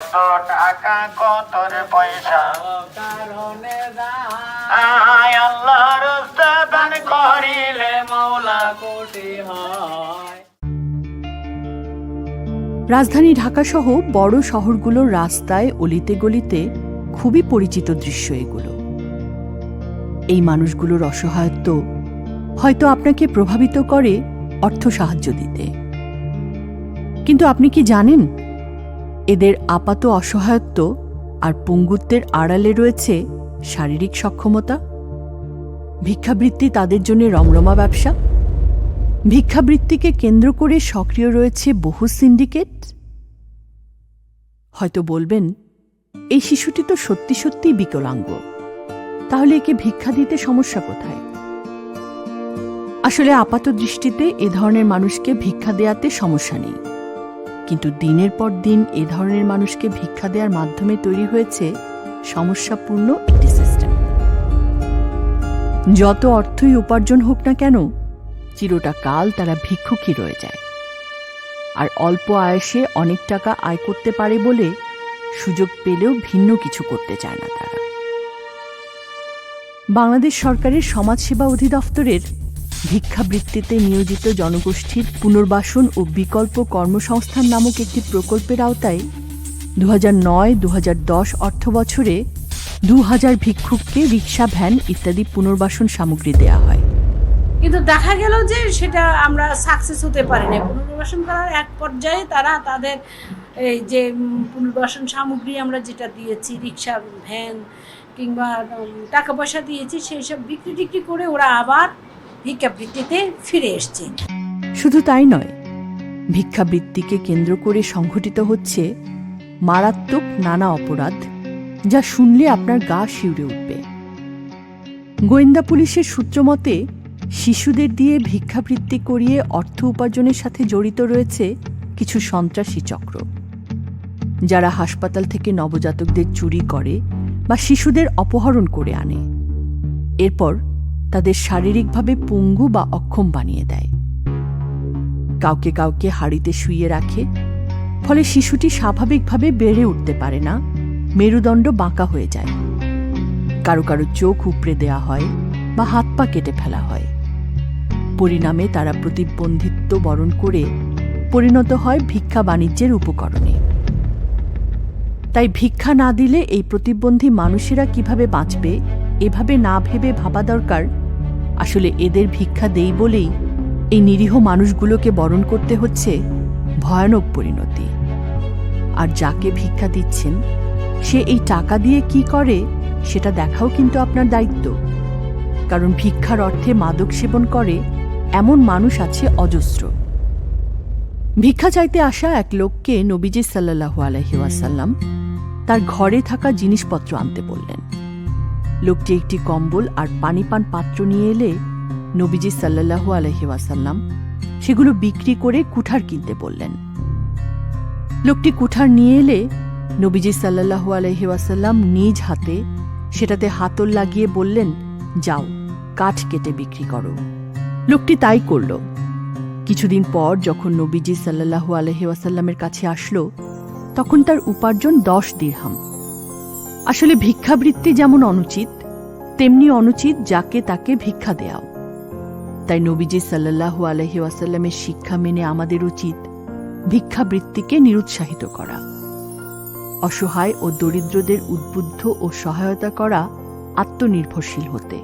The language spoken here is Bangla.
টাকা কতর পয়সা কারণে আয় আল্লাহর রাস্তা দান করিলে মাওলা কোটি হয়। রাজধানী ঢাকাসহ বড় শহরগুলোর রাস্তায় অলিতে গলিতে খুবই পরিচিত দৃশ্য এগুলো। এই মানুষগুলোর অসহায়ত্ব হয়তো আপনাকে প্রভাবিত করে অর্থ সাহায্য দিতে, কিন্তু আপনি কি জানেন এদের আপাত অসহায়ত্ব আর পঙ্গুত্বের আড়ালে রয়েছে শারীরিক সক্ষমতা? ভিক্ষাবৃত্তি তাদের জন্য রমরমা ব্যবসা। ভিক্ষাবৃত্তিকে কেন্দ্র করে সক্রিয় রয়েছে বহু সিন্ডিকেট। হয়তো বলবেন, এই শিশুটি তো সত্যি সত্যিই বিকলাঙ্গ, তাহলে একে ভিক্ষা দিতে সমস্যা কোথায়? আসলে আপাত দৃষ্টিতে এ ধরনের মানুষকে ভিক্ষা দেয়াতে সমস্যা নেই, কিন্তু দিনের পর দিন এ ধরনের মানুষকে ভিক্ষা দেওয়ার মাধ্যমে তৈরি হয়েছে সমস্যাপূর্ণ একটি সিস্টেম। যত অর্থই উপার্জন হোক না কেন, চিরটা কাল তারা ভিক্ষুকই রয়ে যায়। আর অল্প আয়েসে অনেক টাকা আয় করতে পারে বলে সুযোগ পেলেও ভিন্ন কিছু করতে চায় না তারা। বাংলাদেশ সরকারের সমাজসেবা অধিদপ্তরের ভিক্ষাবৃত্তিতে নিয়োজিত জনগোষ্ঠীর পুনর্বাসন ও বিকল্প কর্মসংস্থান নামক একটি প্রকল্পের আওতায় 2009-2010 অর্থবছরে 2000 ভিক্ষুককে রিক্সা, ভ্যান ইত্যাদি পুনর্বাসন সামগ্রী দেয়া হয়। কিন্তু দেখা গেল যে সেটা আমরা সাকসেস হতে পারি না। পুনর্বাসন করার এক পর্যায়ে তারা তাদের এই যে পুনর্বাসন সামগ্রী আমরা যেটা দিয়েছি, রিক্সা, ভ্যান কিংবা টাকা পয়সা দিয়েছি, সেই সব বিক্রি টিক্রি করে ওরা আবার ভিক্ষাবৃত্তিতে ফিরে এসছে। শুধু তাই নয়, ভিক্ষাবৃত্তিকে কেন্দ্র করে সংঘটিত হচ্ছে মারাত্মক নানা অপরাধ, যা শুনলে আপনার গা শিউরে উঠবে। গোয়েন্দা পুলিশের সূত্রমতে শিশুদের দিয়ে ভিক্ষাবৃত্তি করিয়ে অর্থ উপার্জনের সাথে জড়িত রয়েছে কিছু সন্ত্রাসী চক্র, যারা হাসপাতাল থেকে নবজাতকদের চুরি করে বা শিশুদের অপহরণ করে আনে। এরপর তাদের শারীরিকভাবে পঙ্গু বা অক্ষম বানিয়ে দেয়। কাউকে কাউকে হাড়িতে শুইয়ে রাখে, ফলে শিশুটি স্বাভাবিকভাবে বেড়ে উঠতে পারে না, মেরুদণ্ড বাঁকা হয়ে যায়। কারো কারো চোখ উপড়ে দেয়া হয় বা হাত পা কেটে ফেলা হয়। পরিণামে তারা প্রতিবন্ধিত্ব বরণ করে পরিণত হয় ভিক্ষা বাণিজ্যের উপকরণে। তাই ভিক্ষা না দিলে এই প্রতিবন্ধী মানুষেরা কিভাবে বাঁচবে, এভাবে না ভেবে ভাবা দরকার, আসলে এদের ভিক্ষা দেই বলেই এই নিরীহ মানুষগুলোকে বরণ করতে হচ্ছে ভয়ানক পরিণতি। আর যাকে ভিক্ষা দিচ্ছেন সে এই টাকা দিয়ে কি করে সেটা দেখাও কিন্তু আপনার দায়িত্ব, কারণ ভিক্ষার অর্থে মাদক সেবন করে এমন মানুষ আছে অজস্র। ভিক্ষা চাইতে আসা এক লোককে নবীজি সাল্লাল্লাহু আলাইহি ওয়াসাল্লাম তার ঘরে থাকা জিনিসপত্র আনতে বললেন। লোকটি একটি কম্বল আর পানি পান পাত্র নিয়ে এলে নবীজি সাল্লাল্লাহু আলাইহি ওয়াসাল্লাম সেগুলো বিক্রি করে কুঠার কিনতে বললেন। লোকটি কুঠার নিয়ে এলে নবীজি সাল্লাল্লাহু আলাইহি ওয়াসাল্লাম নিজ হাতে সেটাতে হাতল লাগিয়ে বললেন, যাও কাঠ কেটে বিক্রি করো। লোকটি তাই করল। কিছুদিন পর যখন নবীজি সাল্লাল্লাহু আলাইহি ওয়াসাল্লামের কাছে আসলো, তখন তার উপার্জন 10 দিরহাম। আসলে ভিক্ষাবৃত্তি যেমন অনুচিত, তেমনি অনুচিত যাকে তাকে ভিক্ষা দেওয়াও। তাই নবীজি সাল্লাল্লাহু আলাইহি ওয়াসাল্লামের শিক্ষা মেনে আমাদের উচিত ভিক্ষাবৃত্তিকে নিরুৎসাহিত করা, অসহায় ও দরিদ্রদের উদ্বুদ্ধ ও সহায়তা করা, আত্মনির্ভরশীল হতে।